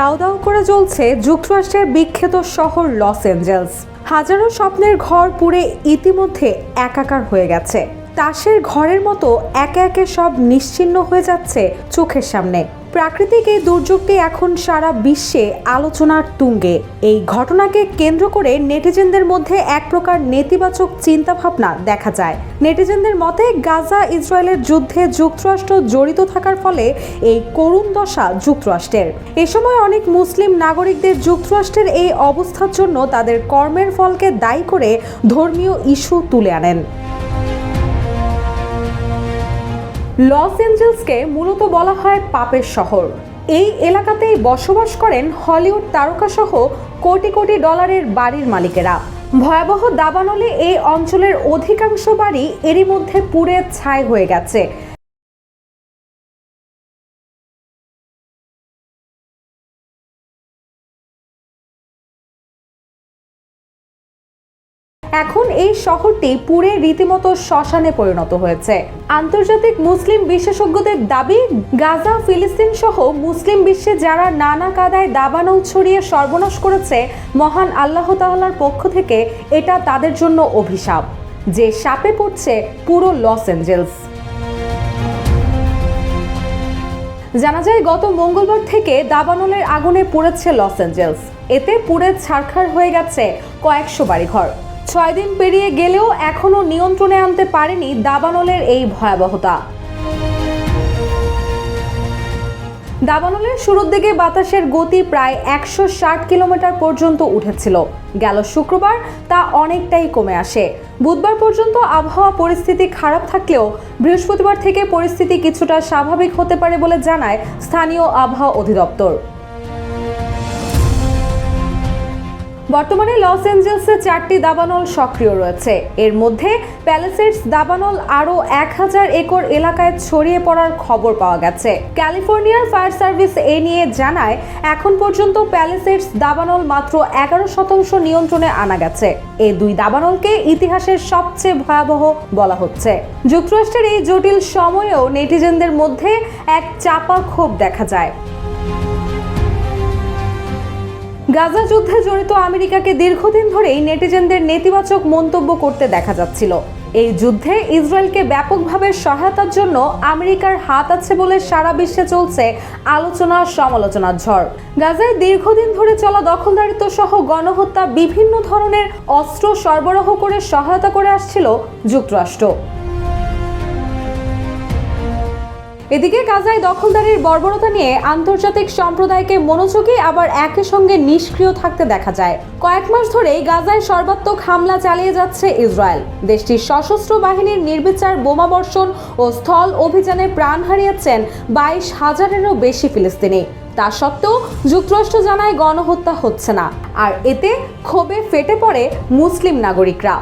দাউ দাউ করে জ্বলছে যুক্তরাষ্ট্রের বিখ্যাত শহর লস অ্যাঞ্জেলস। হাজারো স্বপ্নের ঘর পুড়ে ইতিমধ্যে একাকার হয়ে গেছে। তাসের ঘরের মতো একে একে সব নিশ্চিহ্ন হয়ে যাচ্ছে চোখের সামনে। প্রাকৃতিক এই দুর্যোগটি এখন সারা বিশ্বে আলোচনার তুঙ্গে। এই ঘটনাকে কেন্দ্র করে নেটিজেনদের মধ্যে এক প্রকার নেতিবাচক চিন্তাভাবনা দেখা যায়। নেটিজেনদের মতে গাজা ইসরায়েলের যুদ্ধে যুক্তরাষ্ট্র জড়িত থাকার ফলে এই করুণ দশা যুক্তরাষ্ট্রের। এ সময় অনেক মুসলিম নাগরিকদের যুক্তরাষ্ট্রের এই অবস্থার জন্য তাদের কর্মের ফলকে দায়ী করে ধর্মীয় ইস্যু তুলে আনেন। লস অ্যাঞ্জেলসকে মূলত বলা হয় পাপের শহর। এই এলাকাতেই বসবাস করেন হলিউড তারকাসহ কোটি কোটি ডলারের বাড়ির মালিকেরা। ভয়াবহ দাবানলে এই অঞ্চলের অধিকাংশ বাড়ি এরই মধ্যে পুড়ে ছাই হয়ে গেছে। এখন এই শহরটি পুড়ে রীতিমতো শ্মশানে পরিণত হয়েছে। আন্তর্জাতিক মুসলিম বিশেষজ্ঞদের দাবি, গাজা ফিলিস্তিন সহ মুসলিম বিশ্বে যারা নানা কাদায় দাবানল ছড়িয়ে সর্বনাশ করেছে, মহান আল্লাহ তাআলার পক্ষ থেকে এটা তাদের জন্য অভিশাপ, যে শাপে পড়ছে পুরো লস অ্যাঞ্জেলস। জানা যায় গত মঙ্গলবার থেকে দাবানলের আগুনে পুড়েছে লস অ্যাঞ্জেলস। এতে পুড়ে ছারখার হয়ে গেছে কয়েকশো বাড়িঘর। 6 দিন পেরিয়ে গেলেও এখনো নিয়ন্ত্রণে আনতে পারেনি দাবানলের এই ভয়াবহতা। দাবানলের শুরুর দিকে বাতাসের গতি প্রায় 160 কিলোমিটার পর্যন্ত উঠেছিল। গেল শুক্রবার তা অনেকটাই কমে আসে। বুধবার পর্যন্ত আবহাওয়া পরিস্থিতি খারাপ থাকলেও বৃহস্পতিবার থেকে পরিস্থিতি কিছুটা স্বাভাবিক হতে পারে বলে জানায় স্থানীয় আবহাওয়া অধিদপ্তর। বর্তমানে লস অ্যাঞ্জেলসে 4টি দাবানল সক্রিয় রয়েছে। এর মধ্যে প্যালেসেডস দাবানল আরও 1000 একর এলাকায় ছড়িয়ে পড়ার খবর পাওয়া গেছে। ক্যালিফোর্নিয়ার ফায়ার সার্ভিস এ নিয়ে জানায়, এখন পর্যন্ত প্যালেসেডস দাবানল মাত্র 11% নিয়ন্ত্রণে আনা গেছে। এই দুই দাবানলকে ইতিহাসের সবচেয়ে ভয়াবহ বলা হচ্ছে। যুক্তরাষ্ট্রের এই জটিল সময়েও নেটিজেনদের মধ্যে এক চাপা ক্ষোভ দেখা যায়। গাজা যুদ্ধে জড়িত আমেরিকাকে দীর্ঘদিন ধরেই নেটিজেনদের নেতিবাচক মন্তব্য করতে দেখা যাচ্ছিল। এই যুদ্ধে ইসরায়েলকে ব্যাপকভাবে সহায়তার জন্য আমেরিকার হাত আছে বলে সারা বিশ্বে চলছে আলোচনা সমালোচনার ঝড়। গাজায় দীর্ঘদিন ধরে চলা দখলদারিত্ব সহ গণহত্যা, বিভিন্ন ধরনের অস্ত্র সরবরাহ করে সহায়তা করে আসছিল যুক্তরাষ্ট্র। এদিকে গাজায় দখলদারির বর্বরতা নিয়ে আন্তর্জাতিক সম্প্রদায়কে মনোযোগী আবার একই সঙ্গে নিষ্ক্রিয় থাকতে দেখা যায়। কয়েক মাস ধরেই গাজায় সর্বাত্মক হামলা চালিয়ে যাচ্ছে ইসরায়েল। দেশটির সশস্ত্র বাহিনীর নির্বিচার বোমাবর্ষণ ও স্থল অভিযানে প্রাণ হারিয়েছেন 22,000-এরও বেশি ফিলিস্তিনি। তা সত্ত্বেও যুক্তরাষ্ট্র জানায় গণহত্যা হচ্ছে না, আর এতে ক্ষোভে ফেটে পড়ে মুসলিম নাগরিকরা।